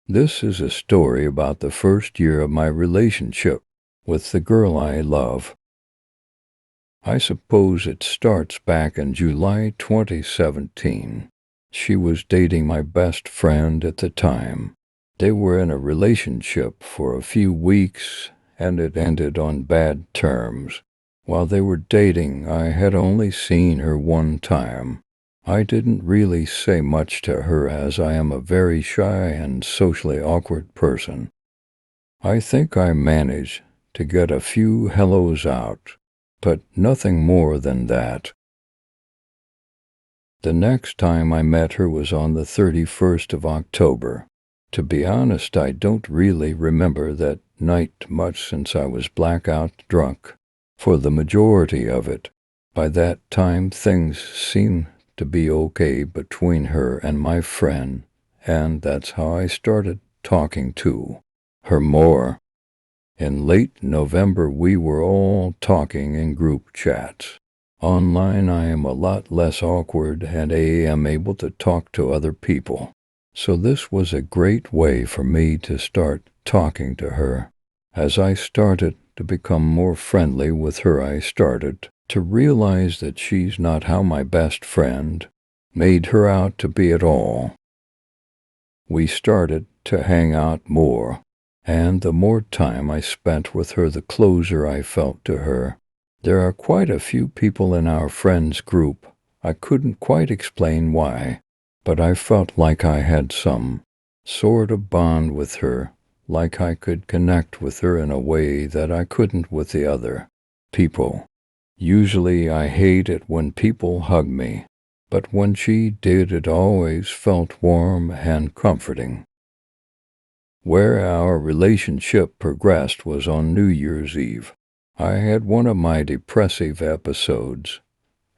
This is a story about the first year of my relationship with the girl I love. I suppose it starts back in July 2017. She was dating my best friend at the time. They were in a relationship for a few weeks, and it ended on bad terms. While they were dating, I had only seen her one time. I didn't really say much to her as I am a very shy and socially awkward person. I think I managed to get a few hellos out, but nothing more than that. The next time I met her was on the 31st of October. To be honest, I don't really remember that night much since I was blackout drunk for the majority of it. By that time, things seemed to be okay between her and my friend, and that's how I started talking to her more. In late November, we were all talking in group chats. Online, I am a lot less awkward and I am able to talk to other people. So this was a great way for me to start talking to her. As I started to become more friendly with her, I started to realize that she's not how my best friend made her out to be at all. We started to hang out more, and the more time I spent with her, the closer I felt to her. There are quite a few people in our friends group. I couldn't quite explain why, but I felt like I had some sort of bond with her, like I could connect with her in a way that I couldn't with the other people. Usually I hate it when people hug me, but when she did, it always felt warm and comforting. Where our relationship progressed was on New Year's Eve. I had one of my depressive episodes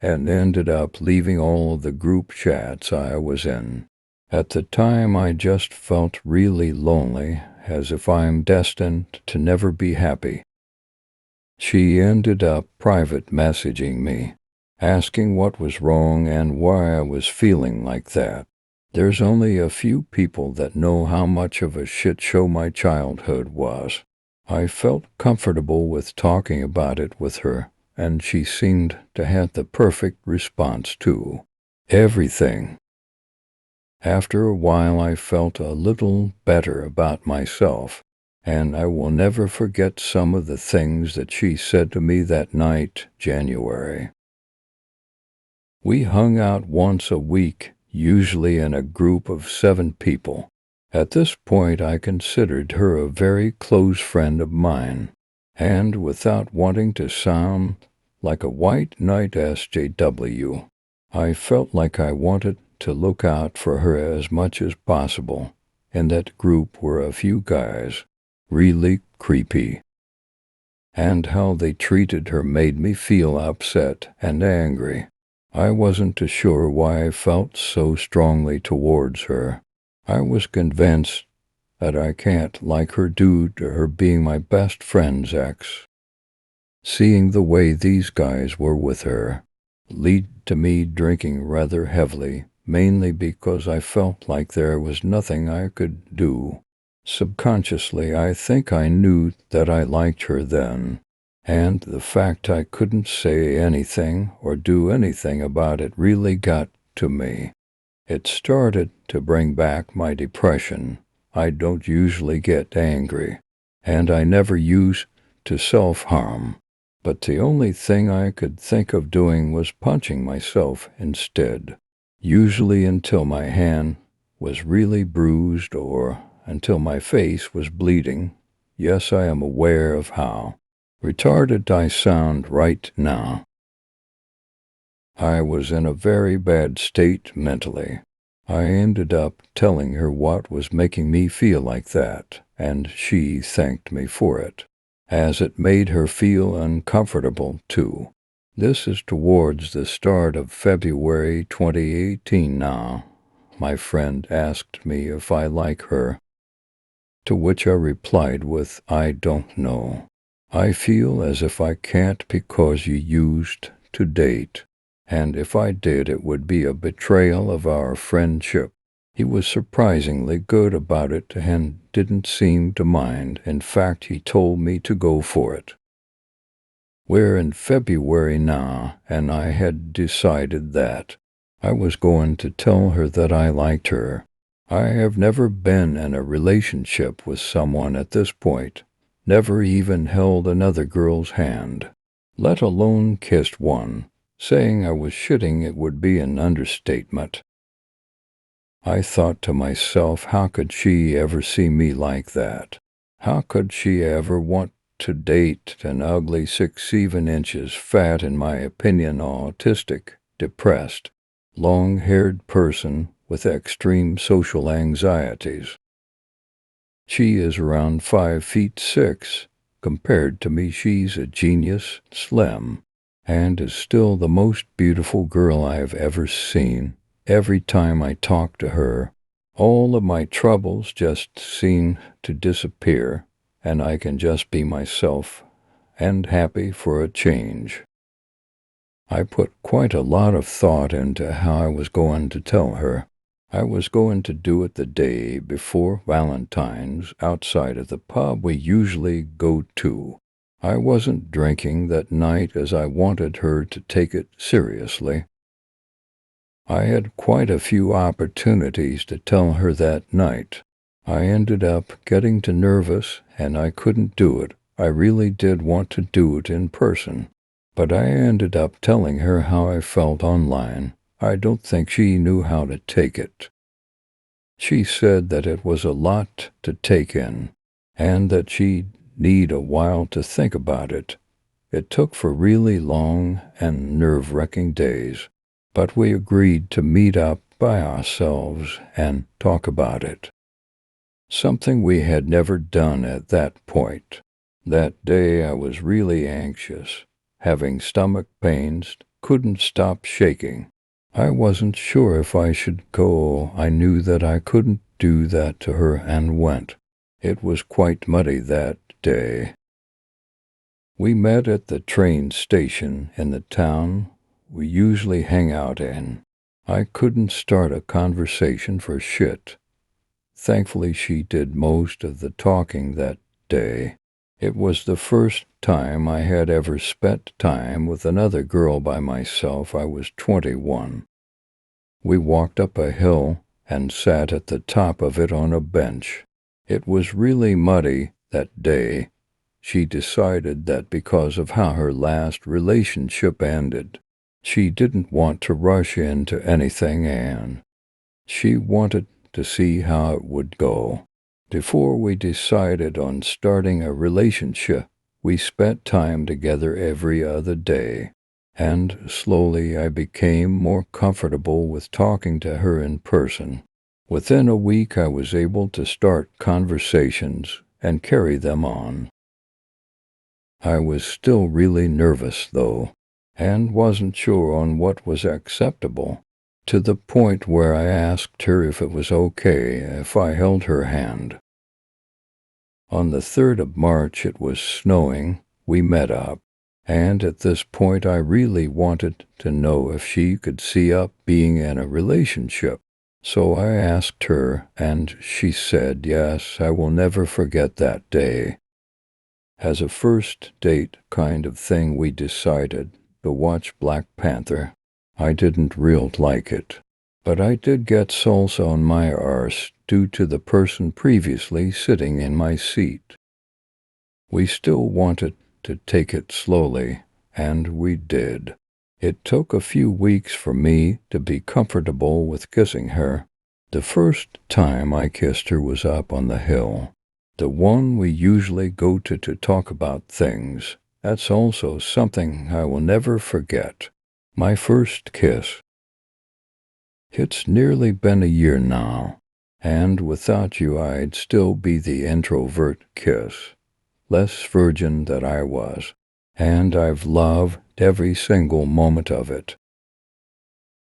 and ended up leaving all of the group chats I was in. At the time, I just felt really lonely, as if I'm destined to never be happy. She ended up private messaging me, asking what was wrong and why I was feeling like that. There's only a few people that know how much of a shit show my childhood was. I felt comfortable with talking about it with her, and she seemed to have the perfect response to everything. After a while, I felt a little better about myself, and I will never forget some of the things that she said to me that night, January. We hung out once a week, usually in a group of 7 people. At this point, I considered her a very close friend of mine, and without wanting to sound like a white knight SJW, I felt like I wanted to look out for her as much as possible. In that group were a few guys, really creepy, and how they treated her made me feel upset and angry. I wasn't too sure why I felt so strongly towards her. I was convinced that I can't like her due to her being my best friend's ex. Seeing the way these guys were with her led to me drinking rather heavily, mainly because I felt like there was nothing I could do. Subconsciously, I think I knew that I liked her then, and the fact I couldn't say anything or do anything about it really got to me. It started to bring back my depression. I don't usually get angry, and I never used to self-harm. But the only thing I could think of doing was punching myself instead, usually until my hand was really bruised or until my face was bleeding. Yes, I am aware of how retarded I sound right now. I was in a very bad state mentally. I ended up telling her what was making me feel like that, and she thanked me for it, as it made her feel uncomfortable too. This is towards the start of February 2018 now. My friend asked me if I like her, to which I replied with, "I don't know. I feel as if I can't because you used to date. And if I did, it would be a betrayal of our friendship." He was surprisingly good about it and didn't seem to mind. In fact, he told me to go for it. We're in February now, and I had decided that I was going to tell her that I liked her. I have never been in a relationship with someone at this point, never even held another girl's hand, let alone kissed one. Saying I was shitting it would be an understatement. I thought to myself, how could she ever see me like that? How could she ever want to date an ugly 6-7 inches fat, in my opinion, autistic, depressed, long-haired person with extreme social anxieties? She is around 5'6". Compared to me, she's a genius, slim, and is still the most beautiful girl I have ever seen. Every time I talk to her, all of my troubles just seem to disappear, and I can just be myself and happy for a change. I put quite a lot of thought into how I was going to tell her. I was going to do it the day before Valentine's outside of the pub we usually go to. I wasn't drinking that night as I wanted her to take it seriously. I had quite a few opportunities to tell her that night. I ended up getting too nervous and I couldn't do it. I really did want to do it in person, but I ended up telling her how I felt online. I don't think she knew how to take it. She said that it was a lot to take in and that she'd need a while to think about it. It took for really long and nerve-wracking days, but we agreed to meet up by ourselves and talk about it. Something we had never done at that point. That day I was really anxious, having stomach pains, couldn't stop shaking. I wasn't sure if I should go. I knew that I couldn't do that to her and went. It was quite muddy that day. We met at the train station in the town we usually hang out in. I couldn't start a conversation for shit. Thankfully, she did most of the talking that day. It was the first time I had ever spent time with another girl by myself. I was 21. We walked up a hill and sat at the top of it on a bench. It was really muddy that day. She decided that because of how her last relationship ended, she didn't want to rush into anything and she wanted to see how it would go. Before we decided on starting a relationship, we spent time together every other day, and slowly I became more comfortable with talking to her in person. Within a week I was able to start conversations and carry them on. I was still really nervous, though, and wasn't sure on what was acceptable, to the point where I asked her if it was okay if I held her hand. On the 3rd of March, it was snowing. We met up, and at this point I really wanted to know if she could see up being in a relationship. So I asked her, and she said yes. I will never forget that day. As a first date kind of thing, we decided to watch Black Panther. I didn't real like it, but I did get salsa on my arse due to the person previously sitting in my seat. We still wanted to take it slowly, and we did. It took a few weeks for me to be comfortable with kissing her. The first time I kissed her was up on the hill. The one we usually go to talk about things. That's also something I will never forget. My first kiss. It's nearly been a year now, and without you I'd still be the introvert kiss, less virgin that I was, and I've loved every single moment of it.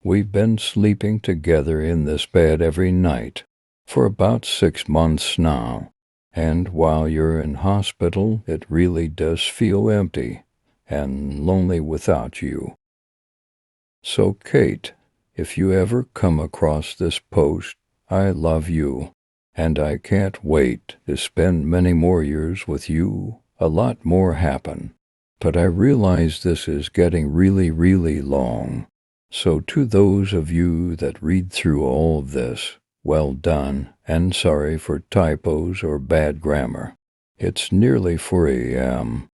We've been sleeping together in this bed every night for about 6 months now. And while you're in hospital, it really does feel empty and lonely without you. So, Kate, if you ever come across this post, I love you, and I can't wait to spend many more years with you. A lot more happen. But I realize this is getting really, really long. So to those of you that read through all of this, well done, and sorry for typos or bad grammar. It's nearly 4 a.m.,